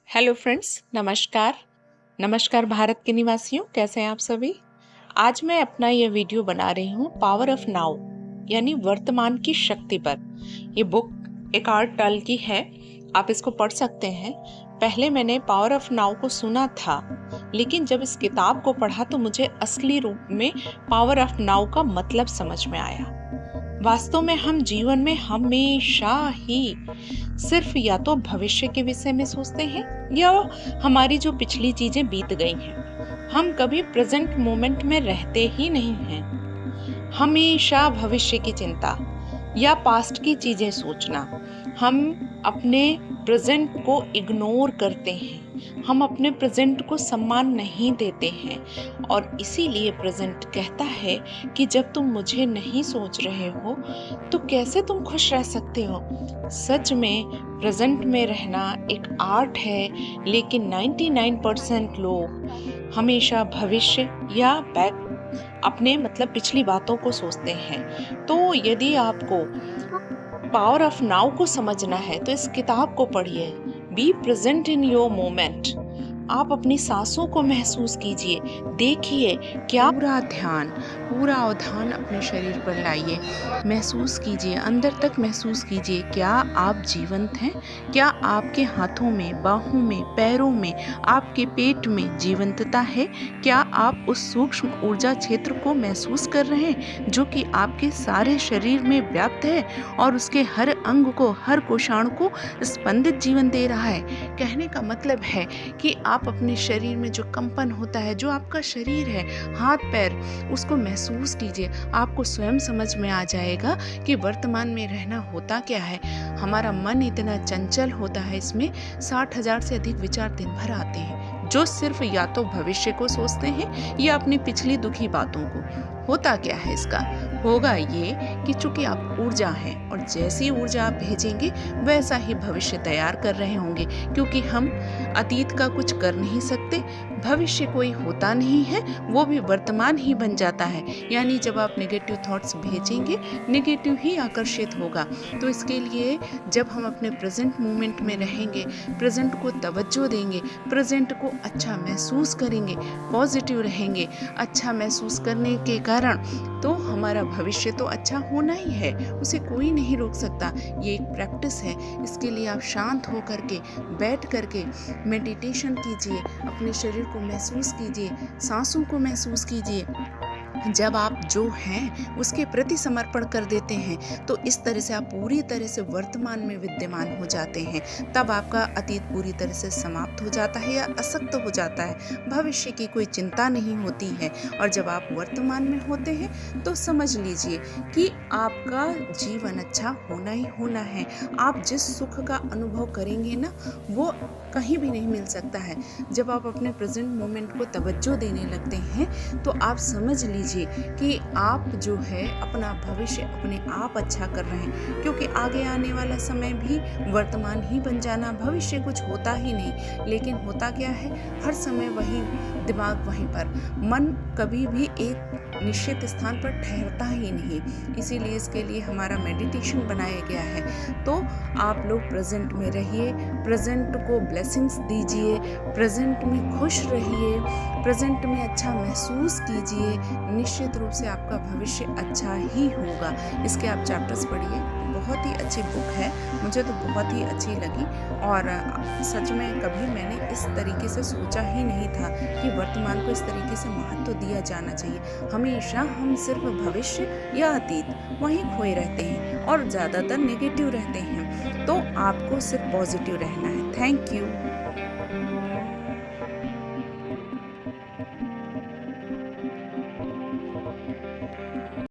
Hello friends, नमस्कार। नमस्कार भारत के निवासियों, कैसे हैं आप सभी। आज मैं अपना ये वीडियो बना रही हूँ पावर ऑफ नाउ यानी वर्तमान की शक्ति पर। ये बुक एकार्ट टॉले की है, आप इसको पढ़ सकते हैं। पहले मैंने पावर ऑफ नाउ को सुना था, लेकिन जब इस किताब को पढ़ा तो मुझे असली रूप में पावर ऑफ नाउ का मतलब समझ में आया। वास्तव में हम जीवन में हमेशा ही सिर्फ या तो भविष्य के विषय में सोचते हैं या हमारी जो पिछली चीजें बीत गई हैं। हम कभी प्रेजेंट मोमेंट में रहते ही नहीं हैं। हमेशा भविष्य की चिंता या पास्ट की चीजें सोचना। हम अपने प्रेजेंट को इग्नोर करते हैं। हम अपने प्रेजेंट को सम्मान नहीं देते हैं और इसीलिए प्रेजेंट कहता है कि जब तुम मुझे नहीं सोच रहे हो तो कैसे तुम खुश रह सकते हो। सच में प्रेजेंट में रहना एक आर्ट है, लेकिन 99% लोग हमेशा भविष्य या बैक अपने पिछली बातों को सोचते हैं। तो यदि आपको पावर ऑफ नाउ को समझना है तो इस किताब को पढ़िए। Be present in your moment. आप अपनी सांसों को महसूस कीजिए, देखिए क्या पूरा अवधान अपने शरीर पर लाइए, महसूस कीजिए, अंदर तक महसूस कीजिए क्या आप जीवंत हैं। क्या आपके हाथों में, बाहों में, पैरों में, आपके पेट में जीवंतता है। क्या आप उस सूक्ष्म ऊर्जा क्षेत्र को महसूस कर रहे हैं जो कि आपके सारे शरीर में व्याप्त है और उसके हर अंग को, हर कोशाणु को स्पंदित जीवन दे रहा है। कहने का मतलब है कि आप अपने शरीर में जो कंपन होता है, जो आपका शरीर है, हाथ पैर, उसको महसूस कीजिए। आपको स्वयं समझ में आ जाएगा कि वर्तमान में रहना होता क्या है। हमारा मन इतना चंचल होता है, इसमें 60,000 से अधिक विचार दिन भर आते हैं जो सिर्फ या तो भविष्य को सोचते हैं या अपनी पिछली दुखी बातों को। होता क्या है इसका? होगा ये कि चूंकि आप ऊर्जा हैं और जैसी ऊर्जा आप भेजेंगे वैसा ही भविष्य तैयार कर रहे होंगे, क्योंकि हम अतीत का कुछ कर नहीं सकते, भविष्य कोई होता नहीं है, वो भी वर्तमान ही बन जाता है। यानी जब आप नेगेटिव थॉट्स भेजेंगे, नेगेटिव ही आकर्षित होगा। तो इसके लिए जब हम अपने प्रेजेंट मोमेंट में रहेंगे, प्रेजेंट को तवज्जो देंगे, प्रेजेंट को अच्छा महसूस करेंगे, पॉजिटिव रहेंगे, अच्छा महसूस करने के कारण तो हमारा भविष्य तो अच्छा होना ही है, उसे कोई नहीं रोक सकता। ये एक प्रैक्टिस है। इसके लिए आप शांत हो करके, बैठ करके मेडिटेशन कीजिए, अपने शरीर को महसूस कीजिए, सांसों को महसूस कीजिए। जब आप जो हैं उसके प्रति समर्पण कर देते हैं तो इस तरह से आप पूरी तरह से वर्तमान में विद्यमान हो जाते हैं। तब आपका अतीत पूरी तरह से समाप्त हो जाता है या असक्त हो जाता है। भविष्य की कोई चिंता नहीं होती है। और जब आप वर्तमान में होते हैं तो समझ लीजिए कि आपका जीवन अच्छा होना ही होना है। आप जिस सुख का अनुभव करेंगे ना, वो कहीं भी नहीं मिल सकता है। जब आप अपने प्रेजेंट मोमेंट को तवज्जो देने लगते हैं तो आप समझ लीजिए कि आप जो है अपना भविष्य अपने आप अच्छा कर रहे हैं, क्योंकि आगे आने वाला समय भी वर्तमान ही बन जाना, भविष्य कुछ होता ही नहीं। लेकिन होता क्या है, हर समय वही दिमाग वहीं पर, मन कभी भी एक निश्चित स्थान पर ठहरता ही नहीं। इसीलिए इसके लिए हमारा मेडिटेशन बनाया गया है। तो आप लोग प्रेजेंट में रहिए, प्रेजेंट को ब्लेसिंग्स दीजिए, प्रेजेंट में खुश रहिए, प्रेजेंट में अच्छा महसूस कीजिए। निश्चित रूप से आपका भविष्य अच्छा ही होगा। इसके आप चैप्टर्स पढ़िए, बहुत ही अच्छी बुक है, मुझे तो बहुत ही अच्छी लगी। और सच में कभी मैंने इस तरीके से सोचा ही नहीं था कि वर्तमान को इस तरीके से महत्व दिया जाना चाहिए। हमेशा हम सिर्फ भविष्य या अतीत वहीं खोए रहते हैं और ज़्यादातर नेगेटिव रहते हैं। तो आपको सिर्फ पॉजिटिव रहना है। Thank you.